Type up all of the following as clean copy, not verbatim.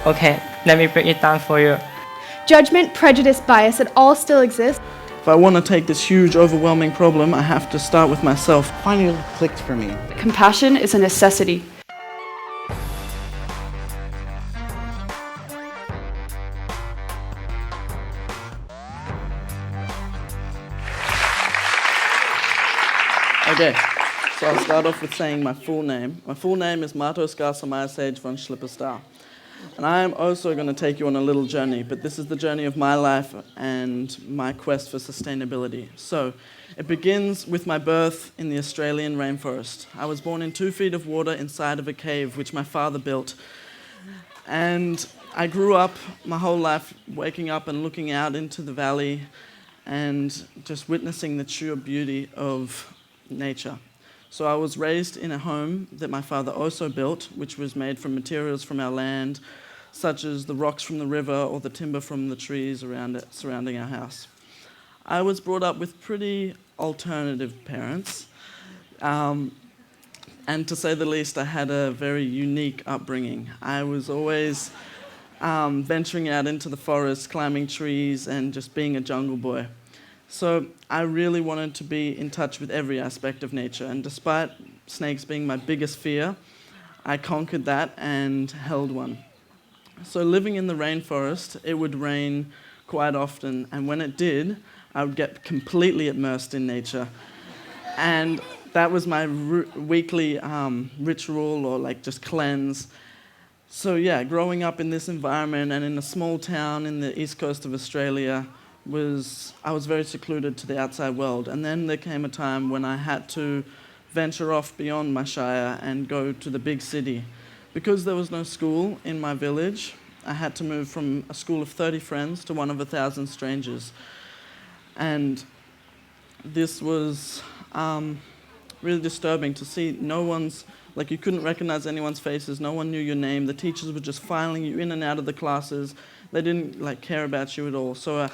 Okay, let me break it down for you. Judgment, prejudice, bias, it all still exists. If I want to take this huge, overwhelming problem, I have to start with myself. Finally clicked for me. Compassion is a necessity. Okay, so I'll start off with saying my full name. My full name is Mahto Von Schlippe-Star. And I am also going to take you on a little journey, but this is the journey of my life and my quest for sustainability. So, it begins with my birth in the Australian rainforest. I was born in 2 feet of water inside of a cave which my father built. And I grew up my whole life waking up and looking out into the valley and just witnessing the sheer beauty of nature. So I was raised in a home that my father also built, which was made from materials from our land, such as the rocks from the river or the timber from the trees around it, surrounding our house. I was brought up with pretty alternative parents, and to say the least, I had a very unique upbringing. I was always venturing out into the forest, climbing trees, and just being a jungle boy. So I really wanted to be in touch with every aspect of nature, and despite snakes being my biggest fear, I conquered that and held one. So living in the rainforest, it would rain quite often, and when it did, I would get completely immersed in nature. And that was my weekly ritual, or like just cleanse. So yeah, growing up in this environment and in a small town in the east coast of Australia, I was very secluded to the outside world. And then there came a time when I had to venture off beyond my shire and go to the big city. Because there was no school in my village, I had to move from a school of 30 friends to one of 1,000 strangers. And this was really disturbing to see you couldn't recognize anyone's faces, no one knew your name, the teachers were just filing you in and out of the classes, they didn't care about you at all. So I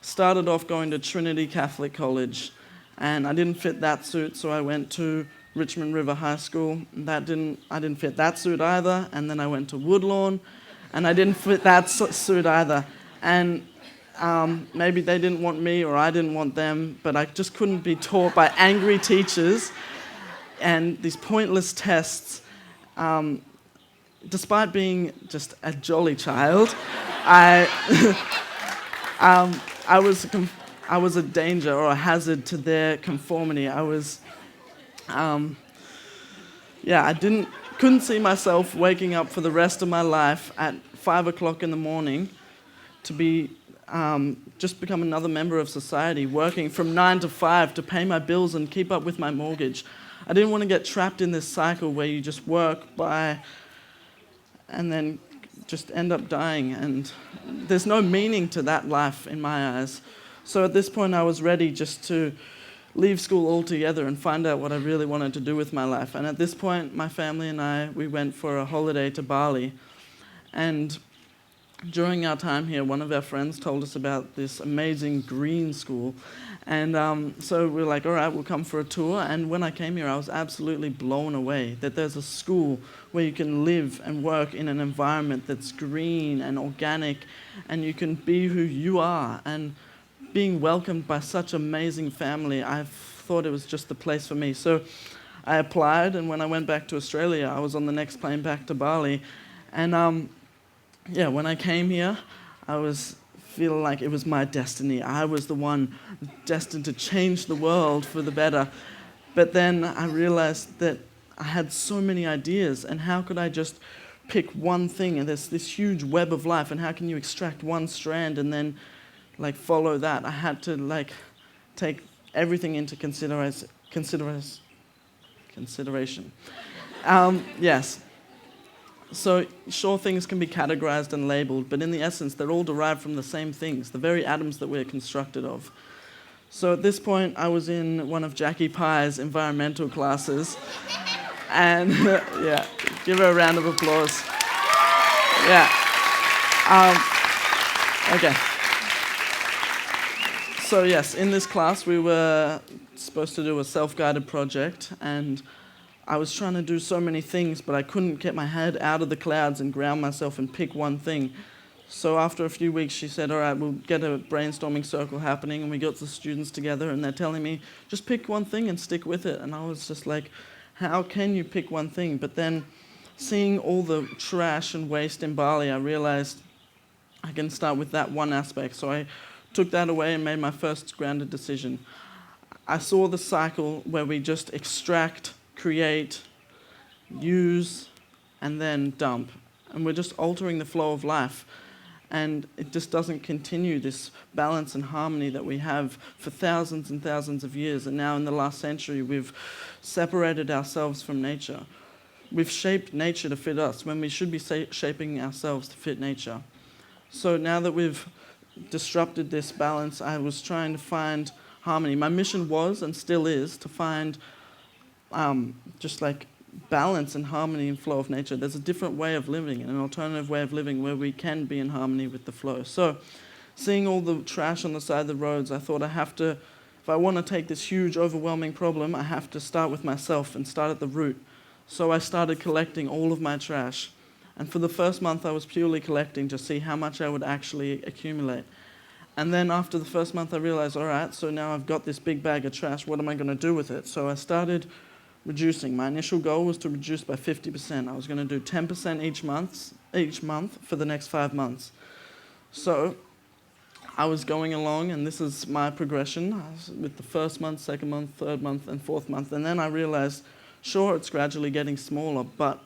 started off going to Trinity Catholic College, and I didn't fit that suit, so I went to Richmond River High School. I didn't fit that suit either, and then I went to Woodlawn, and I didn't fit that suit either. And maybe they didn't want me or I didn't want them, but I just couldn't be taught by angry teachers and these pointless tests. Despite being just a jolly child, I was a danger or a hazard to their conformity. Couldn't see myself waking up for the rest of my life at 5 o'clock in the morning to be just become another member of society, working from 9 to 5 to pay my bills and keep up with my mortgage. I didn't want to get trapped in this cycle where you just work, buy, and then just end up dying. And there's no meaning to that life in my eyes. So at this point, I was ready just to leave school altogether and find out what I really wanted to do with my life. And at this point, my family and we went for a holiday to Bali. And during our time here, one of our friends told us about this amazing green school. And so we were like, all right, we'll come for a tour. And when I came here, I was absolutely blown away that there's a school where you can live and work in an environment that's green and organic, and you can be who you are. And being welcomed by such amazing family, I thought it was just the place for me. So I applied, and when I went back to Australia, I was on the next plane back to Bali. And when I came here, I was feeling like it was my destiny. I was the one destined to change the world for the better. But then I realized that I had so many ideas, and how could I just pick one thing? And there's this huge web of life, and how can you extract one strand and then follow that? I had to take everything into consideration. Yes. So sure, things can be categorized and labeled, but in the essence, they're all derived from the same things, the very atoms that we're constructed of. So at this point, I was in one of Jackie Pye's environmental classes, and give her a round of applause. Yeah. Okay. So yes, in this class, we were supposed to do a self-guided project, and I was trying to do so many things, but I couldn't get my head out of the clouds and ground myself and pick one thing. So after a few weeks, she said, all right, we'll get a brainstorming circle happening, and we got the students together, and they're telling me, just pick one thing and stick with it. And I was just like, how can you pick one thing? But then seeing all the trash and waste in Bali, I realized I can start with that one aspect. So I took that away and made my first grounded decision. I saw the cycle where we just extract, create, use, and then dump. And we're just altering the flow of life. And it just doesn't continue this balance and harmony that we have for thousands and thousands of years. And now in the last century, we've separated ourselves from nature. We've shaped nature to fit us when we should be shaping ourselves to fit nature. So now that we've disrupted this balance, I was trying to find harmony. My mission was, and still is, to find just like balance and harmony and flow of nature. There's a different way of living, an alternative way of living where we can be in harmony with the flow. So seeing all the trash on the side of the roads, I thought if I want to take this huge, overwhelming problem, I have to start with myself and start at the root. So I started collecting all of my trash. And for the first month, I was purely collecting to see how much I would actually accumulate. And then after the first month, I realized, all right, so now I've got this big bag of trash. What am I going to do with it? So I started reducing. My initial goal was to reduce by 50%. I was going to do 10% each month for the next 5 months. So I was going along, and this is my progression. I was with the first month, second month, third month, and fourth month. And then I realized, sure, it's gradually getting smaller, but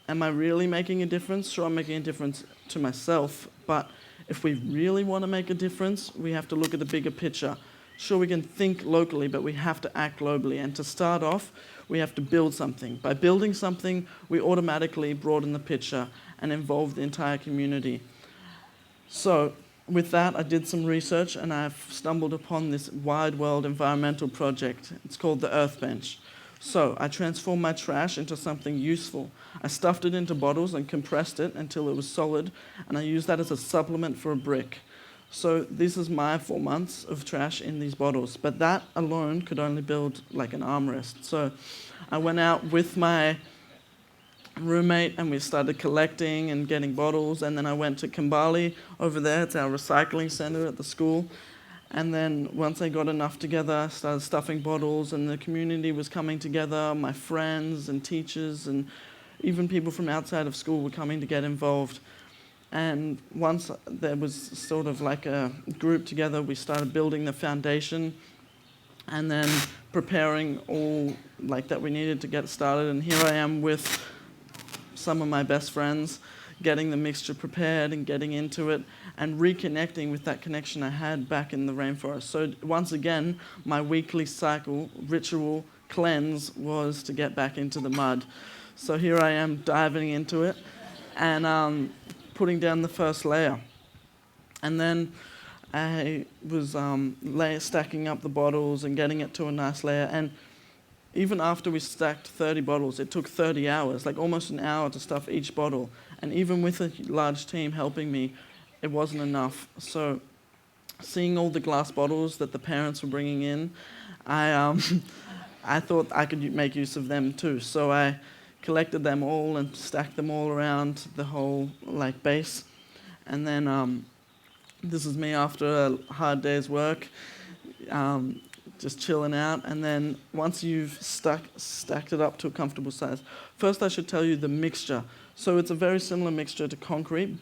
am I really making a difference? Sure, I'm making a difference to myself, but if we really want to make a difference, we have to look at the bigger picture. Sure, we can think locally, but we have to act globally. And to start off, we have to build something. By building something, we automatically broaden the picture and involve the entire community. So with that, I did some research, and I've stumbled upon this wide world environmental project. It's called the Earth Bench. So I transformed my trash into something useful. I stuffed it into bottles and compressed it until it was solid, and I used that as a supplement for a brick. So this is my 4 months of trash in these bottles, but that alone could only build like an armrest. So I went out with my roommate and we started collecting and getting bottles, and then I went to Kambali over there. It's our recycling center at the school. And then once I got enough together, I started stuffing bottles, and the community was coming together. My friends and teachers and even people from outside of school were coming to get involved. And once there was sort of like a group together, we started building the foundation and then preparing all like that we needed to get started. And here I am with some of my best friends, getting the mixture prepared and getting into it and reconnecting with that connection I had back in the rainforest. So once again, my weekly cycle, ritual, cleanse was to get back into the mud. So here I am diving into it and putting down the first layer. And then I was stacking up the bottles and getting it to a nice layer. And even after we stacked 30 bottles, it took 30 hours, like almost an hour to stuff each bottle. And even with a large team helping me, it wasn't enough. So seeing all the glass bottles that the parents were bringing in, I thought I could make use of them too. So I collected them all and stacked them all around the whole like base. And then this is me after a hard day's work, just chilling out. And then once you've stacked it up to a comfortable size, first I should tell you the mixture. So it's a very similar mixture to concrete,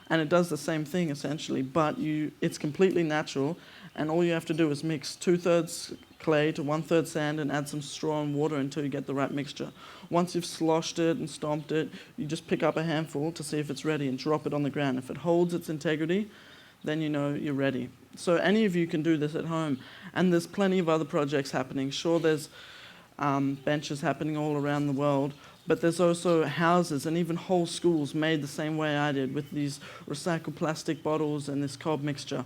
and it does the same thing essentially, but it's completely natural, and all you have to do is mix 2/3 clay to 1/3 sand and add some straw and water until you get the right mixture. Once you've sloshed it and stomped it, you just pick up a handful to see if it's ready and drop it on the ground. If it holds its integrity, then you know you're ready. So any of you can do this at home, and there's plenty of other projects happening. Sure, there's benches happening all around the world, but there's also houses and even whole schools made the same way I did with these recycled plastic bottles and this cob mixture.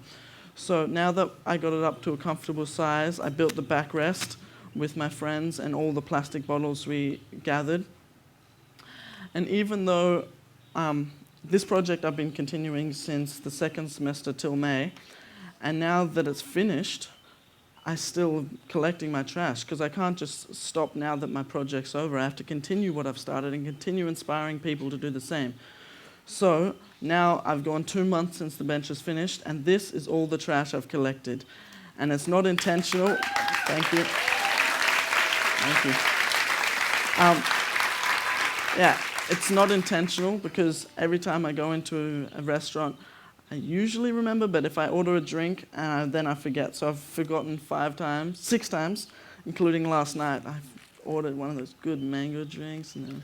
So now that I got it up to a comfortable size, I built the backrest with my friends and all the plastic bottles we gathered. And even though this project I've been continuing since the second semester till May, and now that it's finished, I still collecting my trash because I can't just stop now that my project's over. I have to continue what I've started and continue inspiring people to do the same. So now I've gone 2 months since the bench is finished, and this is all the trash I've collected. And it's not intentional. Thank you. Thank you. Yeah, it's not intentional because every time I go into a restaurant, I usually remember, but if I order a drink, then I forget. So I've forgotten 6 times, including last night. I've ordered one of those good mango drinks and then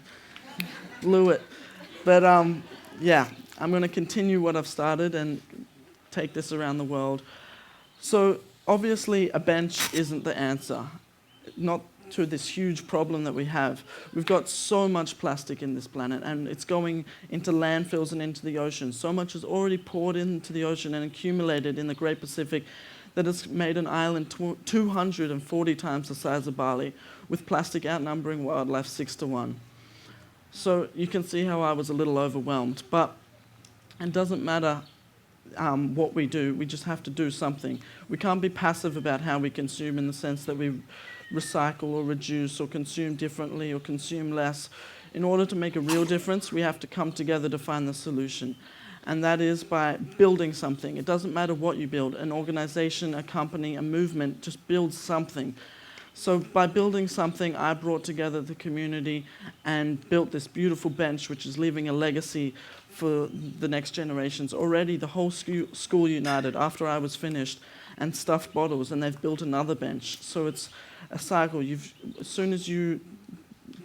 blew it. But yeah, I'm going to continue what I've started and take this around the world. So obviously a bench isn't the answer, not to this huge problem that we have. We've got so much plastic in this planet, and it's going into landfills and into the ocean. So much is already poured into the ocean and accumulated in the Great Pacific that it's made an island 240 times the size of Bali, with plastic outnumbering wildlife 6-1. So you can see how I was a little overwhelmed, but it doesn't matter what we do, we just have to do something. We can't be passive about how we consume in the sense that we recycle or reduce or consume differently or consume less. In order to make a real difference, we have to come together to find the solution. And that is by building something. It doesn't matter what you build, an organization, a company, a movement, just build something. So by building something, I brought together the community and built this beautiful bench, which is leaving a legacy for the next generations. Already the whole school united after I was finished and stuffed bottles, and they've built another bench. So it's a cycle. As soon as you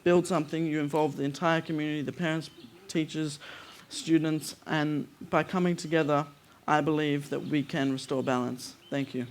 build something, you involve the entire community, the parents, teachers, students, and by coming together, I believe that we can restore balance. Thank you.